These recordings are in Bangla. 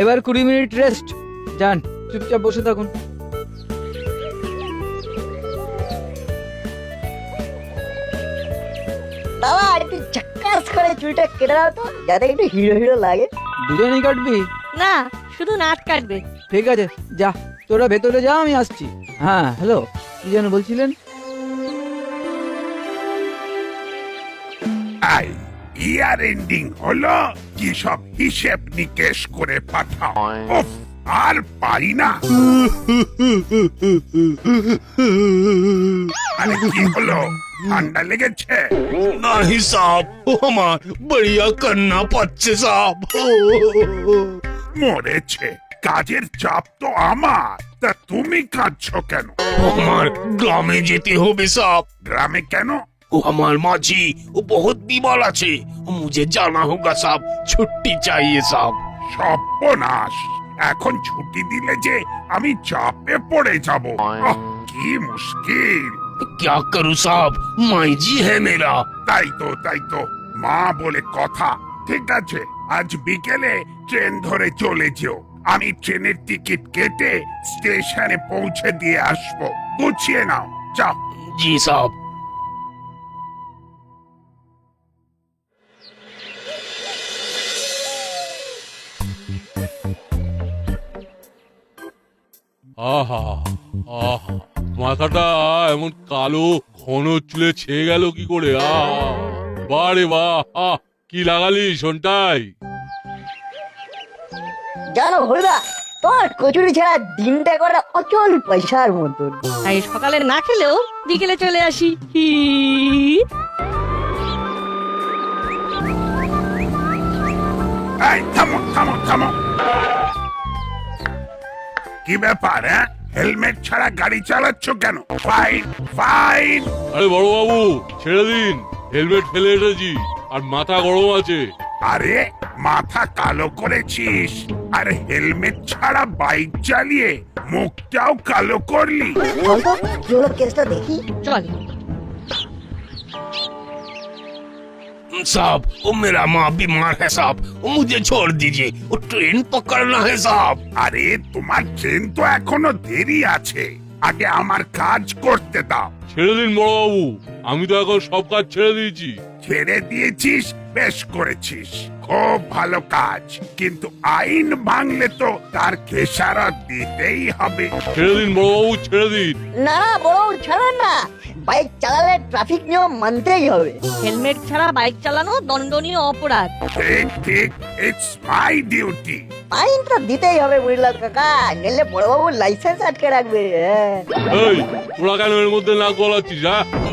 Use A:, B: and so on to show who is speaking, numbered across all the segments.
A: এবার 20 মিনিট রেস্ট। যান, চুপচাপ বসে থাকুন।
B: বাবা একটু ঝাক্কাস করে চুলটা কেটে দাও তো, যাতে একটু হিরো হিরো লাগে।
A: দুজনেই কাটবি?
C: না, শুধু নাট কাটবে।
A: ঠিক আছে, যা তোরা ভেতরে যা, আমি আসছি। হ্যাঁ, হ্যালো, কি যেন বলছিলেন?
D: ইয়ার এন্ডিং হলো, কি সব হিসেব নিকেশ করে পাঠাও। উফ, আর পারি না। আরে কি হলো, ঠান্ডা লেগেছে?
E: नहीं साहब, वो हमार बढ़िया करना पच्चे साहब।
D: মরেছে, কাজের চাপ তো আমার, তা তুমি কাঁদছো কেন?
E: हमार ग्रामे जेते होबे साहब।
D: গ্রামে কেন?
E: वो हमार माची वो बहुत बीमार আছে, मुझे जाना होगा साहब। छुट्टी चाहिए साहब।
D: সর্বনাশ, এখন ছুটি দিলে যে আমি চাপে পড়ে যাব। আহ, কি মুশকিল।
E: क्या करूं साहब, माई जी है मेरा।
D: তাই তো মা বলে কথা। ঠিক আছে, আজ বিকেলে ট্রেন ধরে চলে যেও। আমি ট্রেনের টিকিট কেটে স্টেশনে পৌঁছে দিয়ে আসবো। গুছিয়ে নাও, যাও।
E: जी साहब।
F: আহা আহা, মাথাটা এমন কালো ঘন চুলে ছেয়ে গেল কি করে? বারে বাহ, কি লাগালি শোনটাই?
B: জানো হলদা, তোমার কচুরি ছাড়া দিনটা করা অচল পয়সার মতন।
C: তাই সকালে না খেলেও বিকেলে চলে আসি। হি
D: এই থামো থামো থামো, কি ব্যাপার? হেলমেট ছাড়া গাড়ি চালাচ্ছ কেন? Fine fine.
F: আরে বড় বাবু, ছেড়ে দিন, হেলমেট ফেলে এসেছি আর মাথা গরম আছে।
D: আরে মাথা কালো করেছিস, আর হেলমেট ছাড়া বাইক চালিয়ে মুখটাও কালো করলি।
B: বলতো কি হলো কেসটা দেখি।
C: চল।
E: साहब वो मेरा माँ बीमार है साहब, वो मुझे छोड़ दीजिए, वो ट्रेन पकड़ना है साहब।
D: আরে তোমার ট্রেন তো এখনো দেরি আছে, আগে আমার কাজ করতে দাও।
F: ছেড়ে দিন বড় বাবু, আমি তো এখন সব কাজ ছেড়ে দিয়েছি।
D: ছেড়ে দিয়েছিস, বেশ করেছিস, খুব ভালো কাজ। কিন্তু আইন ভাঙলে তো তার খেসারত দিতেই হবে।
F: ছেড়ে দিন বড় বাবু, ছেড়ে দিন।
B: না বড় ছাড়েন না, বাইক চালালে ট্রাফিক নিয়ম মানতেই হবে।
C: হেলমেট ছাড়া বাইক চালানো দণ্ডনীয় অপরাধ।
D: ঠিক ঠিক, ইটস মাই ডিউটি।
B: আইনটা দিতেই হবে বুঝলাম কাকা, নইলে বড়বাবুর লাইসেন্স আটকে রাখবে।
F: এই তোরা কেন এর মধ্যে না গলাচ্ছিস?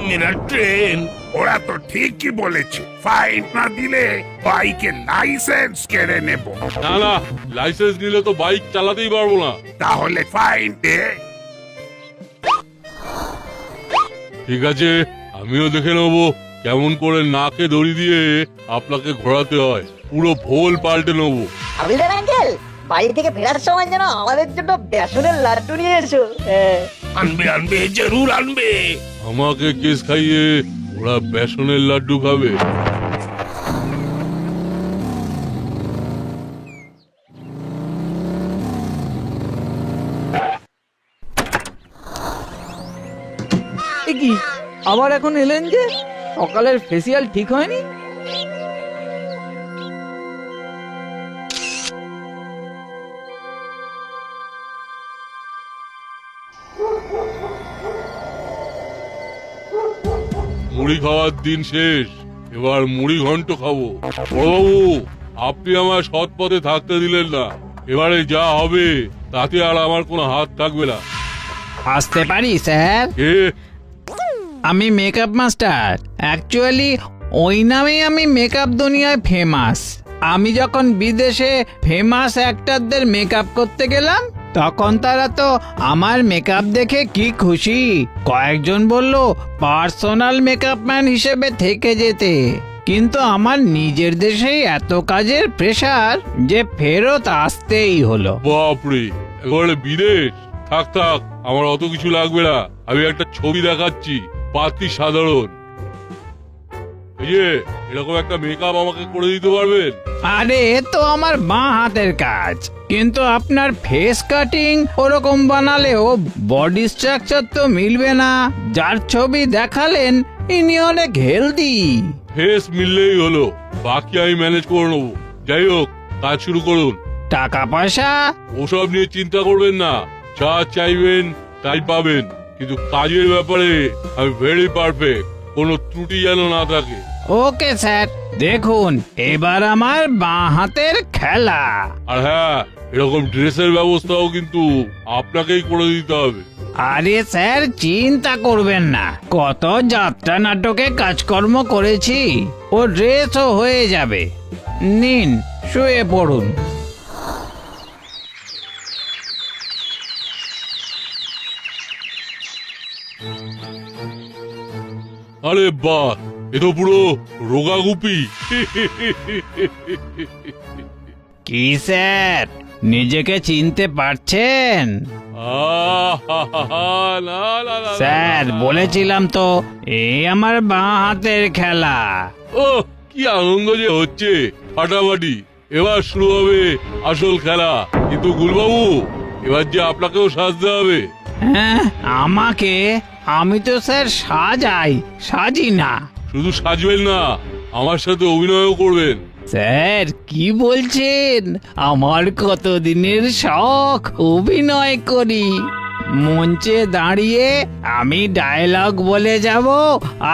E: मेरा ट्रेन।
D: ওরা তো ঠিকই বলেছে, ফাইন না দিলে বাইকের লাইসেন্স কেড়ে নেব।
F: না না, লাইসেন্স নিলে তো বাইক চালাতেই পারবো না।
D: তাহলে ফাইন দে।
F: ঠিক আছে, আমিও দেখে নেবো কেমন করে নাকে দড়ি দিয়ে আপনাকে ঘোরাতে হয়। পুরো ভোল পাল্টে নেবো।
B: আবিদার আঙ্কেল, বাড়ি থেকে ফেরার সময় যেন আমাদের জন্য বেসনের লাড্ডু নিয়ে এসো।
E: अनबे अनबे जरूर अनबे।
F: আমাকে কেস খাইয়ে ওরা বেসনের লাড্ডু খাবে।
A: এ কি, আবার এখন এলেন যে? সকালের ফেসিয়াল ঠিক হয়নি?
F: মুড়ি খাওয়ার দিন শেষ, এবার মুড়ি ঘন্ট খাবো। বড়বাবু, আপনি আমার সৎ পথে থাকতে দিলেন না, এবারে যা হবে তাতে আর আমার কোনো হাত থাকবে না।
G: আসতে পারি স্যার?
F: কে?
G: আমি মেকআপ মাস্টার। অ্যাকচুয়ালি ওই নামেই আমি মেকআপ দুনিয়ায় ফেমাস। আমি যখন বিদেশে ফেমাস অ্যাক্টরদের মেকআপ করতে গেলাম, তখন তারা তো আমার মেকআপ দেখে কি খুশি। কয়েকজন বলল পার্সোনাল মেকআপ ম্যান হিসেবে থেকে যেতে। কিন্তু আমার নিজের দেশেই এত কাজের প্রেসার যে ফেরত আসতেই হলো।
F: বাপরে, এবারে বিদেশ? থাক থাক, আমার অত কিছু লাগবে না। আমি একটা ছবি দেখাচ্ছি, পাতি সাধারণ। এই যে এরকম একটা মেকআপ আমাকে করে দিতে পারবেন?
G: আরে এ তো আমার বাঁ হাতের কাজ, কিন্তু আপনার ফেস কাটিং ওরকম বানালেও বডি স্ট্রাকচার তো মিলবে না। যার ছবি দেখালেন ইনি অনেক হেলদি।
F: ফেস মিললেই হলো, বাকি আমি ম্যানেজ করে নেবো। যাই হোক, কাজ শুরু করুন।
G: টাকা পয়সা?
F: ওসব নিয়ে চিন্তা করবেন না, যা চাইবেন তাই পাবেন, কিন্তু কাজের ব্যাপারে আমি ভেরি পারফেক্ট, কোনো ত্রুটি যেন না থাকে।
G: ওকে স্যার, দেখুন এবার আমার বাঁ হাতের খেলা।
F: আর হ্যাঁ, এরকম ড্রেসের ব্যবস্থাও কিন্তু আপনাকেই করে দিতে হবে।
G: আরে স্যার চিন্তা করবেন না, কত যাত্রা নাটকে কাজকর্ম করেছি, ও ড্রেসও হয়ে যাবে। নিন শুয়ে পড়ুন।
F: আরে বাহ, এ তো পুরো রোগা গুপি।
G: কি স্যার নিজেকে চিনতে পারছেন?
F: না না না, না,
G: স্যার
F: না, না।
G: বলেছিলাম তো এই আমার বাঁ হাতের খেলা।
F: ও কি আনন্দ যে হচ্ছে, ফাটাফাটি। এবার শুরু হবে আসল খেলা। কিন্তু গুলবাবু, এবার যে আপনাকেও সাজতে হবে।
G: হ্যাঁ আমাকে? আমি তো স্যার সাজি না।
F: শুধু সাজবেন না, আমার সাথে অভিনয়ও করবেন।
G: স্যার কি বলছেন? আমার কতদিনের শখ অভিনয় করি। মঞ্চে দাঁড়িয়ে আমি ডায়লগ বলে যাব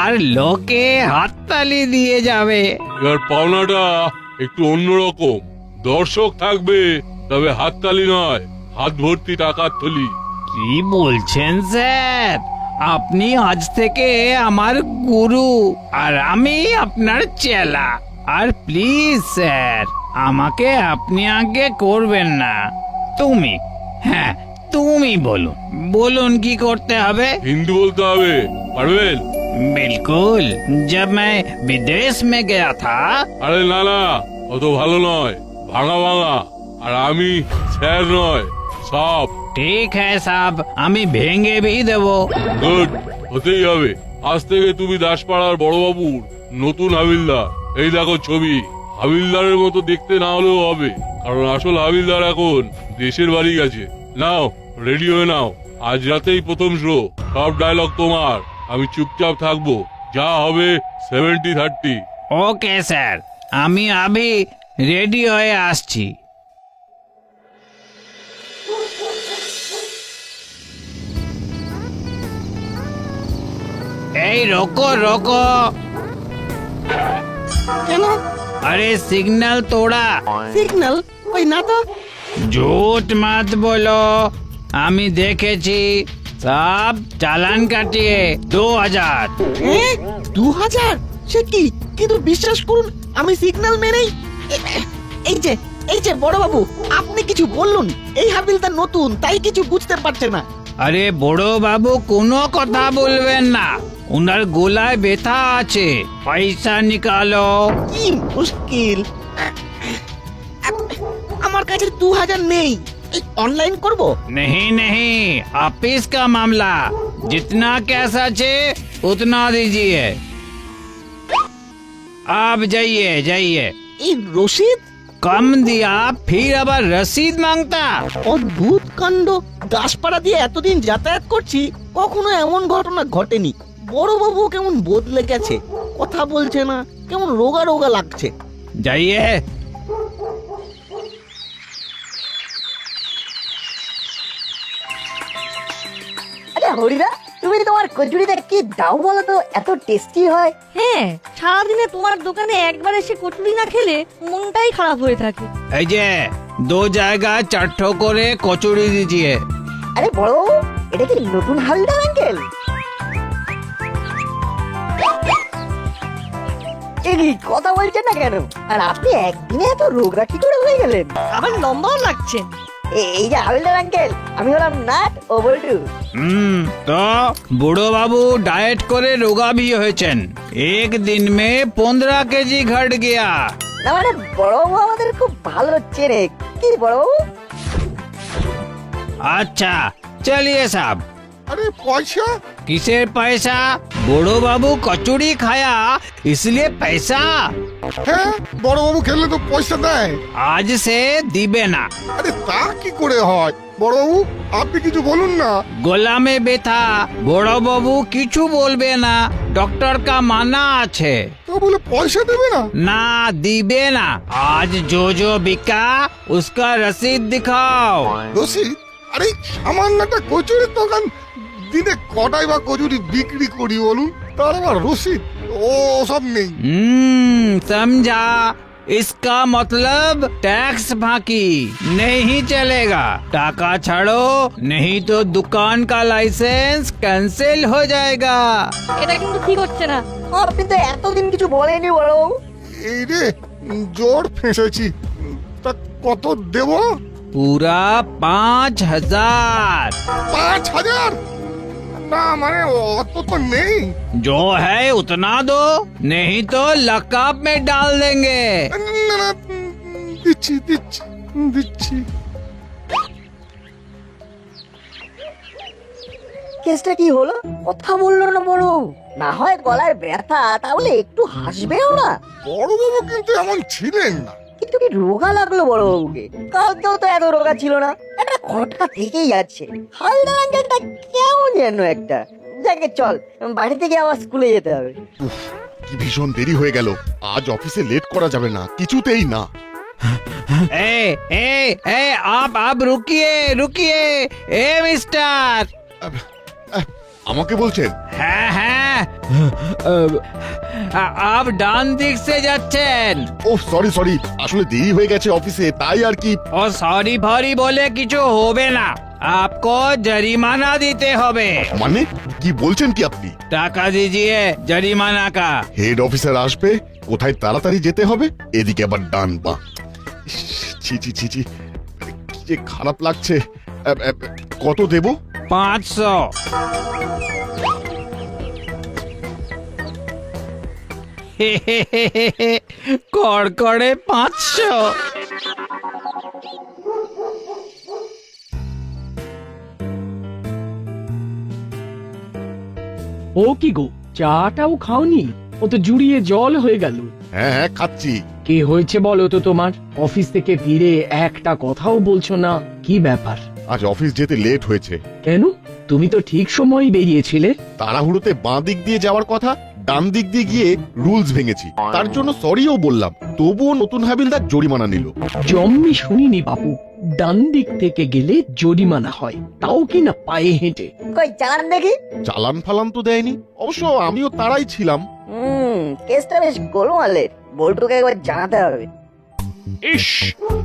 G: আর লোকে হাততালি দিয়ে যাবে।
F: এবার পাওনাটা একটু অন্যরকম, দর্শক থাকবে, তবে হাততালি নয়, হাত ভর্তি টাকার থলি।
G: কি বলছেন স্যার? আপনি আজ থেকে আমার গুরু আর আমি আপনার চেলা। আর প্লিজ স্যার, আমাকে আপনি আগে করবেন না, তুমি। হ্যাঁ তুমি বলুন, বলুন কি করতে হবে।
F: হিন্দি বলতে হবে, পারবেন?
G: बिल्कुल, जब मैं विदेश में गया था।
F: আরে না না, অত ভালো নয়, ভাঙা ভাঙা। আর আমি স্যার নয়, সাপ।
G: ठीक है साहब, আমি ভেঙে भी দেবো।
F: গুড, হতেই হবে। আজ থেকে তুমি দাসপাড়ার বড়বাবুর নতুন হাবিলদার। এই দেখো ছবি, হাবিলদারের মতো দেখতে না হলেও হবে, কারণ আসল হাবিলদার এখন দেশের বাড়ি গেছে। নাও রেডি হয়ে নাও, আজ রাতেই প্রথম শো। সব ডায়লগ তোমার, আমি চুপচাপ থাকবো, যা হবে 70-30।
G: ওকে স্যার, আমি আবি রেডি হয়ে আসছি। এই রোকো রোকো।
H: কেন?
G: अरे सिग्नल तोड़ा।
H: সিগন্যাল ওই না তো।
G: झूठ मत बोलो, আমি দেখেছি। সব চালান কাটিয়ে 2000।
H: 2000? সে কি? কিন্তু বিশ্বাস করুন আমি সিগন্যাল মেনেই এই যে বড় বাবু, আপনি কিছু বলুন। এই হাবিলদার নতুন, তাই কিছু বুঝতে পারছে না।
G: আরে বড় বাবু কোনো কথা বলবেন না, উনার গোলায় ব্যথা আছে। পয়সা নিকালো।
H: কি মুশকিল, আমার কাছে 2000 নেই। এই অনলাइन করব?
G: नहीं नहीं, ऑफिस का मामला, जितना कैश আছে उतना दीजिए। आप जाइए जाइए।
H: এই রশিদ?
G: कम दिया फिर আবার রসিদ মাংতা।
H: অদ্ভুত কাণ্ড, দাসপাড়া দিয়ে এতদিন যাতায়াত করছি, কখনো এমন ঘটনা ঘটেনি। বড় বাবু কেমন বদলে গেছে, কথা বলছে না, কেমন রোগা রোগা লাগছে।
G: जाइए।
B: আরে হরিদা, তুমি তোমার কচুরিটা কি দাও বলো তো, এত টেস্টি হয়।
C: হ্যাঁ, সারাদিনে তোমার দোকানে একবার এসে কচুরি না খেলে মনটাই খারাপ হয়ে থাকে।
G: এই যে 2 জায়গায় 4 ঠো করে কচুরি দিজিয়ে।
B: আরে বড় বাবু, এটা কি নতুন হালদার আঙ্কেল? এই কথা বলছেন না কেন? আর আপনি একদিনে এত রোগরা কি করে হয়ে গেলেন?
C: আবার লম্বাও লাগছেন।
B: এই যে হালদার আঙ্কেল, আমি হলাম নাট ও বল্টু।
G: তো বুড়ো বাবু ডায়েট করে রোগা भी হয়েছেন। एक दिन में 15 কেজি ঘট গয়া।
B: না মানে বড় বাবু আমাদের খুব ভালো চেনে। কি বড় বাবু?
G: अच्छा चलिए साहब।
D: আরে পয়সা?
G: কিসের পয়সা? बड़ो बाबू कचौड़ी खाया इसलिए पैसा
I: হ্যাঁ বড়বাবু খেললে তো পয়সা দেয়।
G: आज से दिबे ना।
I: আরে তা কি করে হয় বড়বাবু, আপনি কিছু বলুন না।
G: गोला में बेथा बड़ो बाबू किचू बोलबे ना, डॉक्टर का माना आछे।
I: তা বলে পয়সা দেবে না?
G: ना दिबे ना, आज जो जो बिका उसका रसीद दिखाओ।
I: রসিদ? আরে সামান্য একটা কচুরির দোকান, দিনে কটাই বা কচুরি বিক্রি করি বলুন, তার আবার রসিদ ও সব নেই।
G: समझा, इसका मतलब टैक्स बाकी नहीं चलेगा। टाका छाड़ो नहीं तो दुकान का लाइसेंस कैंसिल हो जाएगा।
C: এটা কিন্তু ঠিক হচ্ছে না।
B: আপনি তো এতদিন কিছু বলেনি বড়বাবু।
I: এই রে জোর ফেঁসেছি। তা কত দেব?
G: पूरा 5000।
I: 5000? না মানে অত তো নেই।
G: जो है उतना दो, नहीं तो लकअप में डाल देंगे।
I: না না দিচ্ছি দিচ্ছি দিচ্ছি।
B: কেসটা কি হলো? কথা বললো না বড়বাবু। না হয় গলার ব্যথা, তাহলে একটু হাসবেও না।
I: বড়বাবু কিন্তু এমন ছিলেন না।
B: কিন্তু কি রোগা লাগলো বড়বাবুকে? কালকেও তো এত রোগা ছিল না। একটা খটকা থেকেই যাচ্ছে। হালদার আঙ্কেলটা কেমন যেন একটা। যাকে চল, বাড়ি থেকে আবার স্কুলে যেতে হবে।
I: উফ, কি ভীষণ দেরি হয়ে গেল। আজ অফিসে লেট করা যাবে না, কিছুতেই না।
G: ए ए ए आप रुकिए रुकिए, ए मिस्टर।
I: আমাকে বলছেন?
G: হ্যাঁ হ্যাঁ, आप ডান দিক से যাচ্ছেন।
I: ও সরি সরি, আসলে দেরি হয়ে গেছে অফিসে, তাই আর কি।
G: ও সরি ভরি বলে কিছু হবে না, आपको জরিমানা দিতে হবে।
I: মানে কি বলছেন কি আপনি?
G: টাকা দিজিয়ে জরিমানা কা।
I: হেড অফিসার আসবে, কোথায় তাড়াতাড়ি যেতে হবে, এদিকে আবার ডান বা। ছি ছি ছি ছি, কি যে খারাপ লাগছে। কত দেব?
G: 500। কড়কড়ে 500।
J: ও কি গো, চাটাও খাওনি? ও তো জুড়িয়ে জল হয়ে গেল।
I: হ্যাঁ হ্যাঁ খাচ্ছি।
J: কি হয়েছে বলো তো তোমার? অফিস থেকে ফিরে একটা কথাও বলছো না, কি ব্যাপার?
I: আজ অফিস যেতে লেট হয়েছে।
J: কেন? তুমি তো ঠিক সময়ই বেরিয়েছিলে।
I: তাড়াহুড়োতে বাঁ দিক দিয়ে যাওয়ার কথা, ডান দিক দিয়ে গিয়ে রুলস ভেঙেছি, তার জন্য সরিও বললাম, তবুও নতুন হাবিলদার জরিমানা নিল।
J: জম্মি শুনিনি বাপু, ডান দিক থেকে গেলে জরিমানা হয়, তাও কি না পায়ে হেঁটে।
B: কই চালান দেখি।
I: চালান ফালান তো দেয়নি, অবশ্য আমিও তাড়াই ছিলাম।
B: কেসটা বেশ গোলমালের। বল্টুকে একবার জানাতে হবে।
K: ইস,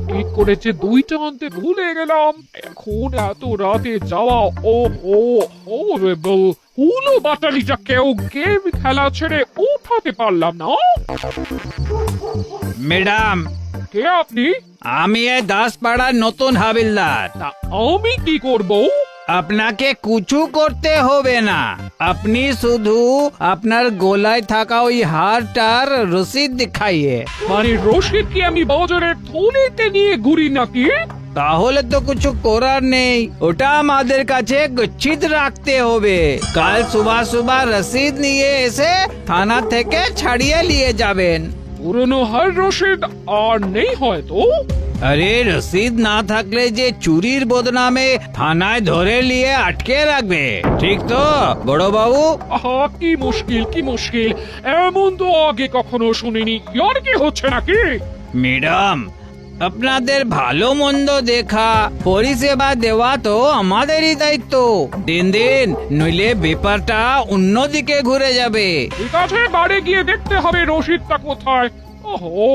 K: ঠিক করেছে, দুইটা আনতে ভুলে গেলাম। এখন এত রাতে যাওয়া, ও ও হরেবল। হুলো বাটালিটা কেউ গেম খেলা ছেড়ে উঠাতে পারলাম না।
G: ম্যাডাম,
K: কে আপনি?
G: আমি এই দাসপাড়ার নতুন হাবিলদার।
K: তা আমি কি করব?
G: আপনাকে কিছু করতে হবে না, আপনি শুধু আপনার গলায় থাকা ওই হারটার রসিদ দেখাইয়ে।
K: মানে রশিদ কি আমি বাজারের থলিতে নিয়ে ঘুরি নাকি?
G: তাহলে তো কিছু করার নেই, ওটা আমাদের কাছে গচ্ছিত রাখতে হবে। কাল সুবহ সুবহ রসিদ নিয়ে এসে থানা থেকে ছাড়িয়ে নিয়ে যাবেন।
K: পুরনো হার রশিদ আর নেই হয়তো।
G: আরে রসিদ না থাকলে যে চুরির বদনামে থানায় ধরে নিয়ে আটকে রাখবে, ঠিক তো বড় বাবু?
K: আহা, কি মুশকিল কি মুশকিল, এমন তো আগে কখনো শুনিনি। ইয়ার কি হচ্ছে নাকি?
G: ম্যাডাম, আপনাদের ভালো মন্দ দেখা পরিষেবা দেওয়া তো আমাদেরই দায়িত্ব। দিন দিন নইলে ব্যাপারটা অন্যদিকে ঘুরে যাবে।
K: ঠিক আছে, বাড়ি গিয়ে দেখতে হবে রশিদটা কোথায়। ওহো,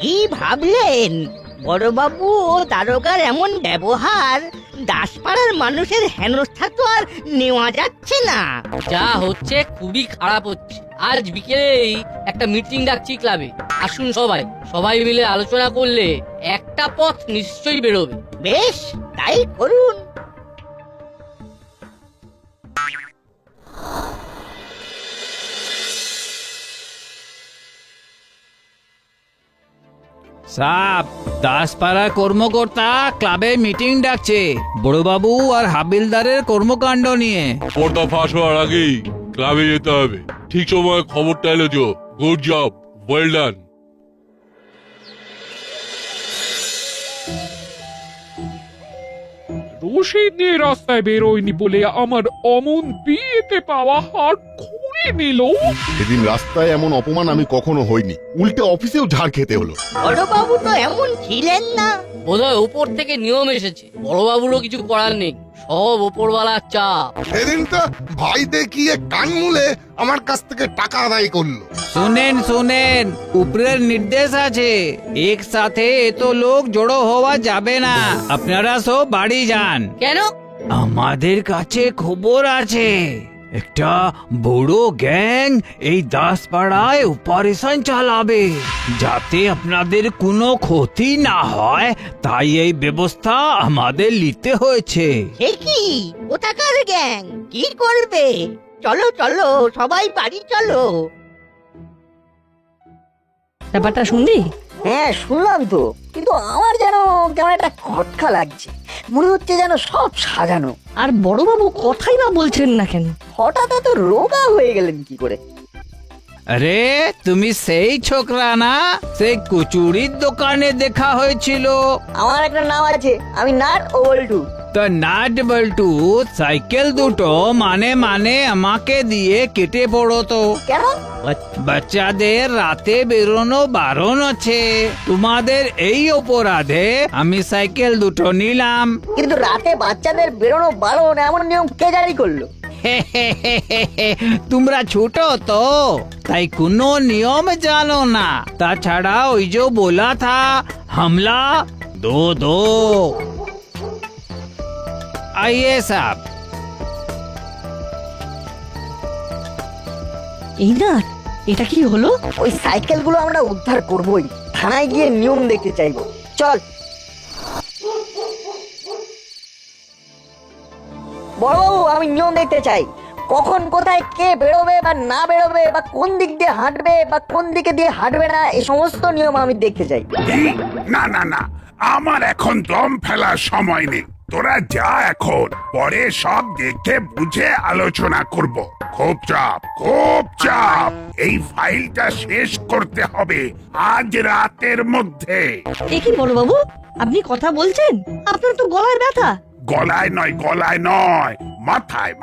C: কি ভাবলেন বড়বাবু? ও দারোগার এমন ব্যবহার, দাসপাড়ার মানুষের হেনস্থা তো আর নেওয়া যাচ্ছে না।
L: যা হচ্ছে খুবই খারাপ হচ্ছে। আজ বিকেলেই একটা মিটিং ডাকছি ক্লাবে, আসুন সবাই। সবাই মিলে আলোচনা করলে একটা পথ নিশ্চয়ই বেরোবে।
C: বেশ, তাই করুন।
G: সাপ দাসপাড়ার কর্মকর্তা ক্লাবে মিটিং ডাকছে বড়বাবু আর হাবিলদারের কর্মকাণ্ড নিয়ে।
F: পর্দা ফাঁস হওয়ার আগেই ক্লাবে যেতে হবে। ঠিক সময় খবরটা এলো জো। Good job, well done.
K: Rashid নিয়ে রাস্তায় বেরোয়নি বলে আমার অমন বিয়েতে পাওয়া হার খুঁড়ে নিল।
I: সেদিন রাস্তায় এমন অপমান আমি কখনো হইনি, উল্টে অফিসেও ঝাড় খেতে হলো।
C: বড়বাবু তো এমন ছিলেন না।
L: বোধহয় উপর থেকে নিয়ম এসেছে, বড়বাবুরও কিছু করার নেই, সব ওপরওয়ালার চাপ।
D: সেদিন তো ভাই দেখিয়ে কান মুলে আমার কাছ থেকে টাকা আদায় করলো।
G: শুনেন শুনেন, উপরের নির্দেশ আছে, একসাথে এত লোক জড়ো হওয়া যাবে না। আপনারা সব বাড়ি যান।
L: কেন?
G: আমাদের কাছে খবর আছে, একটা বড় গ্যাং এই দাসপাড়ায় অপারেশন চালাবে। যাতে আপনাদের কোনো ক্ষতি না হয়, তাই এই ব্যবস্থা আমাদের নিতে হয়েছে।
C: এ কি কোথাকার গ্যাং? কি করবে? চলো চলো সবাই বাড়ি চলো।
M: ব্যাপারটা শুনলি?
B: হ্যাঁ শুনলাম তো, কিন্তু আমার যেন কেমন একটা খটকা লাগছে। মনে হচ্ছে যেন সব সাজানো।
M: আর বড়বাবু কথাই বা বলছেন না কেন?
B: হঠাৎ এত রোগা হয়ে গেলেন কি করে?
G: আরে তুমি সেই ছোকরা না, সেই কচুরির দোকানে দেখা হয়েছিল।
B: আমার একটা নাম আছে, আমি নাট ও বল্টু।
G: তো নাট বল্টু সাইকেল দুটো মানে আমাকে দিয়ে কেটে পড়তো।
B: কেন?
G: বাচ্চাদের রাতে বেরোনো বারণ আছে, তোমাদের এই অপরাধে আমি সাইকেল দুটো নিলাম।
B: কিন্তু রাতে বাচ্চাদের বেরোনো বারণ এমন নিয়ম কে জারি করলো?
G: তোমরা ছোট তো, তাই কোনো নিয়ম জানো না। তাছাড়া ওই যে বলা থা হামলা দো आइए साहब।
M: এই না, এটা কি হলো?
B: ওই সাইকেলগুলো আমরা উদ্ধার করবই, থানায় গিয়ে নিয়ম দেখতে চাইবো। চল বড়বাবু, আমি নিয়ম দেখতে চাই। কখন কোথায় কে বেরোবে বা না বেরোবে, বা কোন দিক দিয়ে হাঁটবে বা কোন দিকে দিয়ে হাঁটবে না, এই সমস্ত নিয়ম আমি দেখতে চাই।
D: না না না, আমার এখন দম ফেলার সময় নেই। তোরা যা, এখন পরে সব দেখে বুঝে আলোচনা করব। খুব চাপ। এই ফাইলটা শেষ করতে হবে আজ রাতের মধ্যে।
M: এ কি বড়বাবু, আপনি কথা বলছেন? আপনার তো গলায় ব্যথা।
D: গলায় নয়, মাথায়।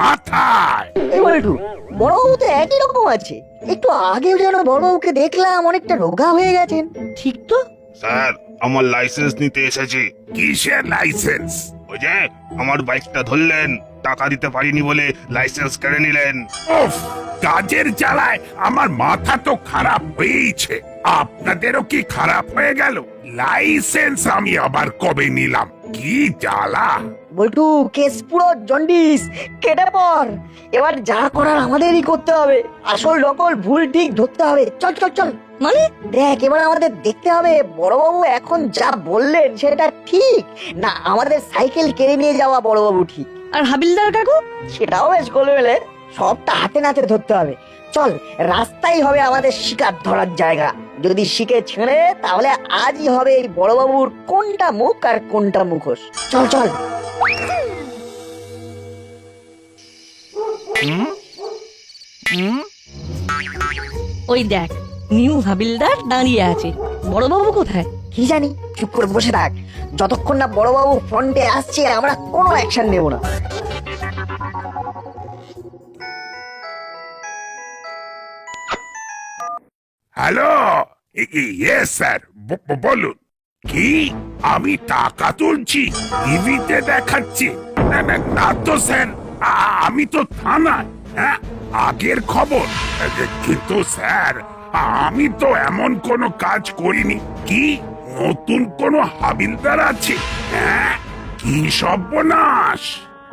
B: বল্টু, বড়বাবু তো একই রকম আছে। একটু আগেও যেন বড়বাবুকে দেখলাম অনেকটা রোগা হয়ে গেছেন।
M: ঠিক তো।
E: স্যার, আমার লাইসেন্স নিতে এসেছি।
D: কিসের লাইসেন্স?
E: ওই যে আমার বাইকটা ধরলেন, টাকা দিতে পারিনি বলে লাইসেন্স কেড়ে নিলেন।
D: উফ, কাজের জ্বালায় আমার মাথা তো খারাপ হয়েইছে। আপনাদেরও কি খারাপ হয়ে গেল? লাইসেন্স আমি আবার কবে নিলাম? কি জ্বালা!
B: বল্টু, কেস পুরো জন্ডিস, কেটে পড়। এবার যা করার আমাদেরই করতে হবে। আসল নকল ভুল ঠিক ধরতে হবে। চল।
M: মানে
B: দেখ, এবার আমাদের দেখতে হবে বড়বাবু এখন যা বললেন সেটা ঠিক না আমাদের সাইকেল কেড়ে নিয়ে যাওয়া বড়বাবু ঠিক।
M: আর হাবিলদার কাকু?
B: সেটাও বেশ গোলমেলে, সবটা হাতে নাতে ধরতে হবে। চল, রাস্তাই হবে আমাদের শিকার ধরার জায়গা। যদি শিখে ছেড়ে, তাহলে আজই হবে এই বড়বাবুর কোনটা মুখ আর কোনটা মুখোশ। চল।
M: ওই দেখ, নিউ হাবিলদার দাঁড়িয়ে আছে। বড়বাবু কোথায়?
B: কি জানি, চুপ করে বসে থাক। যতক্ষণ না বড়বাবু ফ্রন্টে আসছে, আমরা কোনো অ্যাকশন নেব না।
D: হ্যালো, ইয়েস স্যার, বলুন। কি আমি টাকা তুলছি? টিভিতে দেখাচ্ছে? না তো স্যার, আমি তো থানায়। হ্যাঁ, আগের খবর। কিন্তু স্যার, আমি তো এমন কোনো কাজ করিনি। কি নতুন কোনো হাবিলদার আছে? হ্যাঁ, কি সর্বনাশ!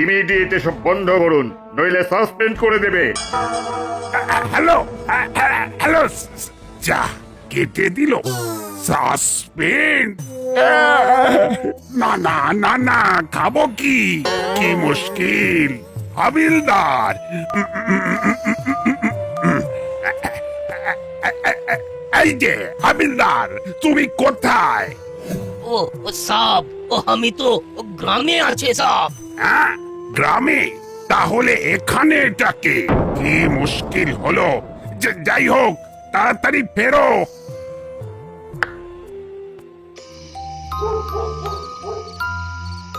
N: ইমিডিয়েট এসব বন্ধ করুন, নইলে সাসপেন্ড করে দেবে।
D: হ্যালো, যা কেটে দিল। সাসপেন্ড? না, খাবো কি মুশকিল। হাবিলদার, এই যে হাবিলদার, তুমি কোথায়?
E: ও সাব, আমি তো গ্রামে আছে সাব।
D: হ্যাঁ, গ্রামে? তাহলে এখানে এটাকে কি মুশকিল হলো। যাই হোক, তাড়াতাড়ি ফেরো।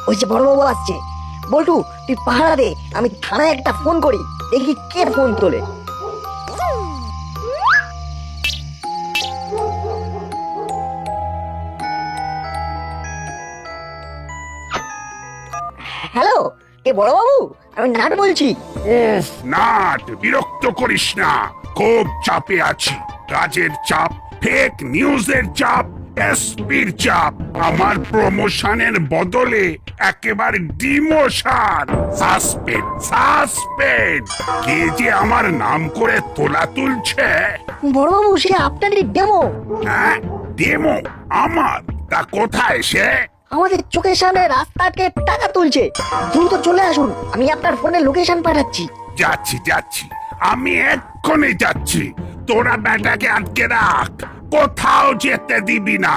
B: ওই যে বড়বাবু আসছে। বল্টু, তুই পাহারা দে, আমি থানায় একটা ফোন করি, দেখি কে ফোন তোলে। হ্যালো, কে বড়বাবু? আমি নাট বলছি।
D: উফ নাট, বিরক্ত করিস না, খুব চাপে আছি। কাজের চাপ, ফেক নিউজের চাপ, এসপির চাপ, আমার প্রমোশনের বদলে একেবারে ডিমোশন। সাসপেন্ড কে যে আমার নাম করে তোলা তুলছে।
B: বড়বাবু, সে আপনারই ডেমো।
D: হ্যাঁ, ডেমো আমার? তা কোথায় সে?
B: আমাদের চোখের সামনে রাস্তা আটকে টাকা তুলছে। দ্রুত চলে আসুন, আমি আপনার ফোনে লোকেশন পাঠাচ্ছি।
D: যাচ্ছি, আমি এক্ষুনি যাচ্ছি। তোরা ব্যাটাকে আটকে রাখ, কোথাও যেতে দিবি না।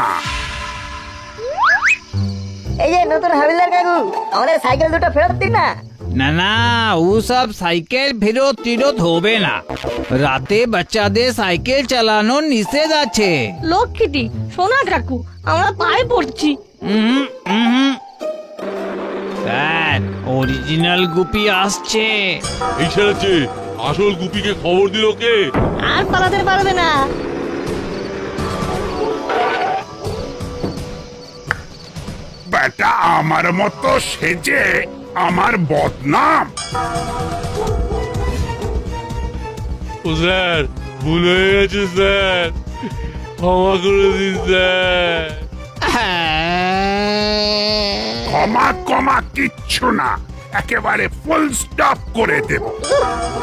B: এই যে নতুন হাবিলদার কাকু, আমাদের সাইকেল দুটো ফেরত দিন না।
G: না না, ও সব সাইকেল ফেরত টিরত হবে না। রাতে বাচ্চাদের সাইকেল চালানো নিষেধ আছে।
M: লক্ষ্মীটি সোনা কাকু, আমরা পায়ে পড়ছি।
G: স্যার, অরিজিনাল গুপি আসছে।
F: এই ছেড়েছে, আসল গুপিকে খবর দিল কে?
M: আর পালাতে পারবে না।
D: বেটা আমার মতো সেজে আমার বদনাম।
F: ও স্যার, ভুল হয়ে গেছে স্যার, ক্ষমা করে দিন স্যার।
D: ক্ষমা কিচ্ছু না, একেবারে ফুল স্টপ করে দেব।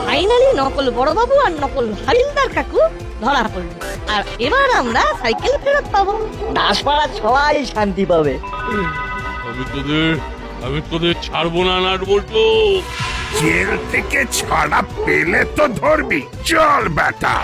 M: ফাইনালি নকল বড়বাবু আর নকল হাবিলদার কাকু ধরা পড়ল। আর এবার আমরা সাইকেল ফেরত পাবো।
B: দাসপাড়ার সবাই শান্তি পাবে।
F: আমি তোদের ছাড়বো না, নাট বল্টু।
D: জেল থেকে ছাড়া পেলে তো ধরবি। চল বেটা।